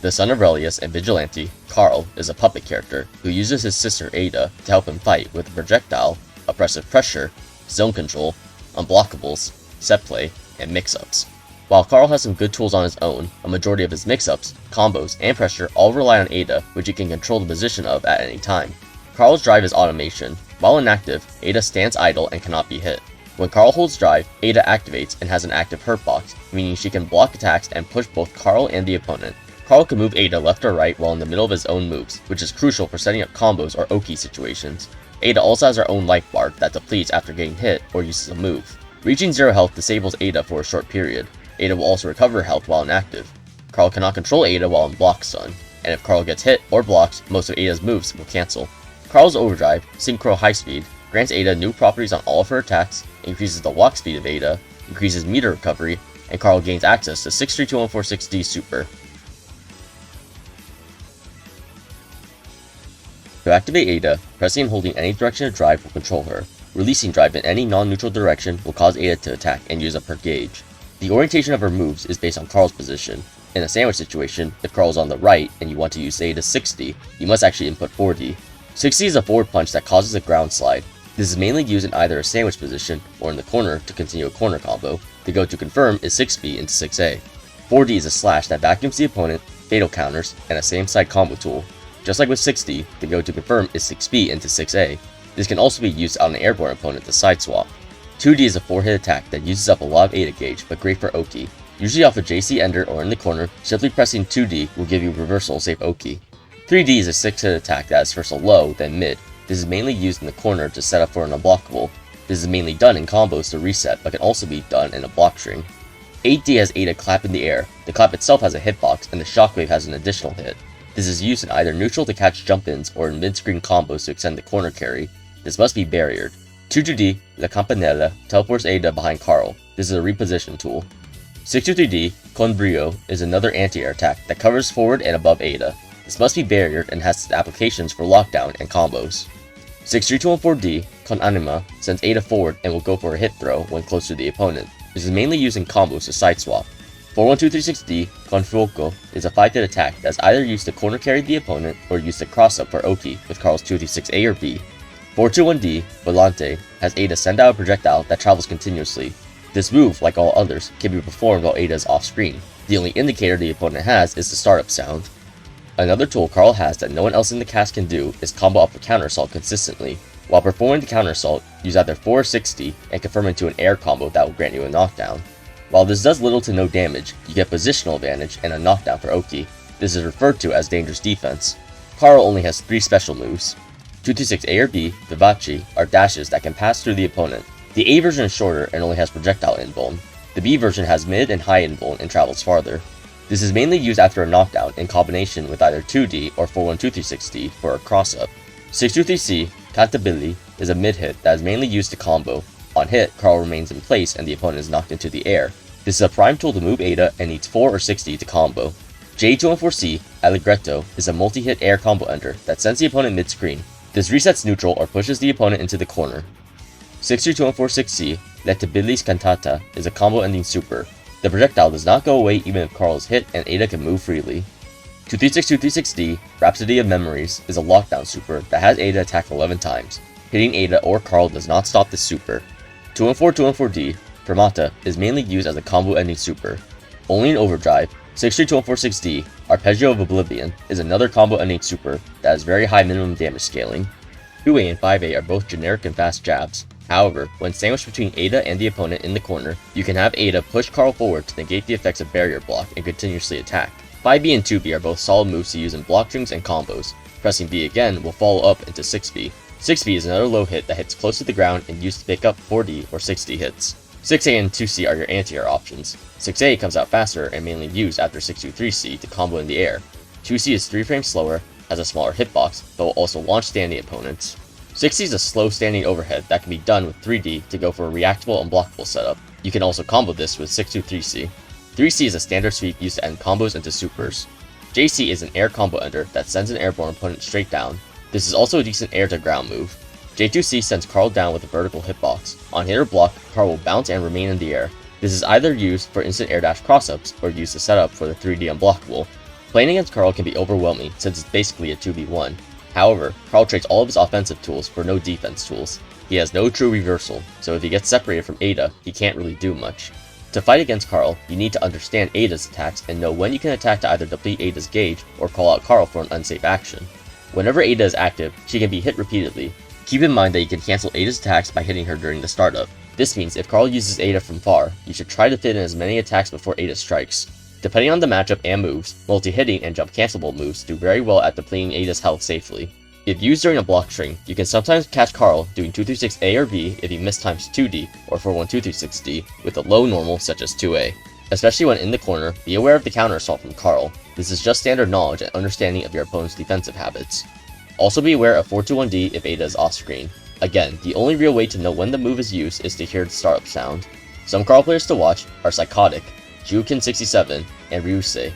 The son of Relius and Vigilante, Carl is a puppet character who uses his sister Ada to help him fight with projectile, oppressive pressure, zone control, unblockables, set play, and mix-ups. While Carl has some good tools on his own, a majority of his mix-ups, combos, and pressure all rely on Ada, which he can control the position of at any time. Carl's drive is automation. While inactive, Ada stands idle and cannot be hit. When Carl holds drive, Ada activates and has an active hurt box, meaning she can block attacks and push both Carl and the opponent. Carl can move Ada left or right while in the middle of his own moves, which is crucial for setting up combos or Oki situations. Ada also has her own life bar that depletes after getting hit or uses a move. Reaching 0 health disables Ada for a short period. Ada will also recover health while inactive. Carl cannot control Ada while in block stun, and if Carl gets hit or blocked, most of Ada's moves will cancel. Carl's overdrive, Synchro High Speed, grants Ada new properties on all of her attacks, increases the walk speed of Ada, increases meter recovery, and Carl gains access to 632146D Super. To activate Ada, pressing and holding any direction of drive will control her. Releasing drive in any non-neutral direction will cause Ada to attack and use up her gauge. The orientation of her moves is based on Carl's position. In a sandwich situation, if Carl is on the right and you want to use Ada's 60, you must actually input 4D. 60 is a forward punch that causes a ground slide. This is mainly used in either a sandwich position or in the corner to continue a corner combo. The go to confirm is 6B into 6A. 4D is a slash that vacuums the opponent, fatal counters, and a same side combo tool. Just like with 60, the go to confirm is 6B into 6A. This can also be used on an airborne opponent to side swap. 2D is a 4-hit attack that uses up a lot of Ada gauge, but great for Oki. Usually off a JC Ender or in the corner, simply pressing 2D will give you reversal save Oki. 3D is a 6-hit attack that is first a low, then mid. This is mainly used in the corner to set up for an unblockable. This is mainly done in combos to reset, but can also be done in a block string. 8D has Ada clap in the air. The clap itself has a hitbox, and the shockwave has an additional hit. This is used in either neutral to catch jump-ins or in mid-screen combos to extend the corner carry. This must be barriered. 2D, La Campanella, teleports Ada behind Carl. This is a reposition tool. 623D, Con Brio, is another anti-air attack that covers forward and above Ada. This must be barriered and has applications for lockdown and combos. 63214D, Con Anima, sends Ada forward and will go for a hit throw when close to the opponent. This is mainly used in combos to sideswap. 41236D, Con Fuoco, is a 5-hit attack that is either used to corner carry the opponent or used to cross up for Oki with Carl's 236A or B. 421D, Volante, has Ada send out a projectile that travels continuously. This move, like all others, can be performed while Ada is off-screen. The only indicator the opponent has is the startup sound. Another tool Carl has that no one else in the cast can do is combo up a counter assault consistently. While performing the counter assault, use either 4 or 60 and convert into an air combo that will grant you a knockdown. While this does little to no damage, you get positional advantage and a knockdown for Oki. This is referred to as dangerous defense. Carl only has 3 special moves. 226A or B, Vivace, are dashes that can pass through the opponent. The A version is shorter and only has projectile invuln. The B version has mid and high invuln and travels farther. This is mainly used after a knockdown in combination with either 2D or 41236D for a cross-up. 623C, Counterplay, is a mid-hit that is mainly used to combo. On hit, Carl remains in place and the opponent is knocked into the air. This is a prime tool to move Ada and needs 4 or 60 to combo. J214C, Allegretto, is a multi-hit air combo ender that sends the opponent mid-screen. This resets neutral or pushes the opponent into the corner. 6321446C, Letabilis Cantata, is a combo-ending super. The projectile does not go away even if Carl is hit and Ada can move freely. 236236D, Rhapsody of Memories, is a lockdown super that has Ada attack 11 times. Hitting Ada or Carl does not stop this super. 214214D, Fermata, is mainly used as a combo-ending super. Only in overdrive, 6321446D, Arpeggio of Oblivion, is another combo-ending super that has very high minimum damage scaling. 2A and 5A are both generic and fast jabs. However, when sandwiched between Ada and the opponent in the corner, you can have Ada push Carl forward to negate the effects of barrier block and continuously attack. 5B and 2B are both solid moves to use in block strings and combos. Pressing B again will follow up into 6B. 6B is another low hit that hits close to the ground and used to pick up 4D or 60 hits. 6A and 2C are your anti-air options. 6A comes out faster and mainly used after 623C to combo in the air. 2C is 3 frames slower, has a smaller hitbox, but will also launch standing opponents. 60 is a slow standing overhead that can be done with 3D to go for a reactable unblockable setup. You can also combo this with 623C. 3C is a standard sweep used to end combos into supers. JC is an air combo ender that sends an airborne opponent straight down. This is also a decent air to ground move. J2C sends Carl down with a vertical hitbox. On hit or block, Carl will bounce and remain in the air. This is either used for instant air dash crossups or used to set up for the 3D unblockable. Playing against Carl can be overwhelming since it's basically a 2v1. However, Carl trades all of his offensive tools for no defense tools. He has no true reversal, so if he gets separated from Ada, he can't really do much. To fight against Carl, you need to understand Ada's attacks and know when you can attack to either deplete Ada's gauge or call out Carl for an unsafe action. Whenever Ada is active, she can be hit repeatedly. Keep in mind that you can cancel Ada's attacks by hitting her during the startup. This means if Carl uses Ada from far, you should try to fit in as many attacks before Ada strikes. Depending on the matchup and moves, multi-hitting and jump cancelable moves do very well at depleting Ada's health safely. If used during a block string, you can sometimes catch Carl doing 236A or B if he mistimes 2D or 41236D with a low normal such as 2A. Especially when in the corner, be aware of the counter assault from Carl. This is just standard knowledge and understanding of your opponent's defensive habits. Also be aware of 421D if Ada is off screen. Again, the only real way to know when the move is used is to hear the startup sound. Some Carl players to watch are Psychotic, Jukin67, and Ryusei.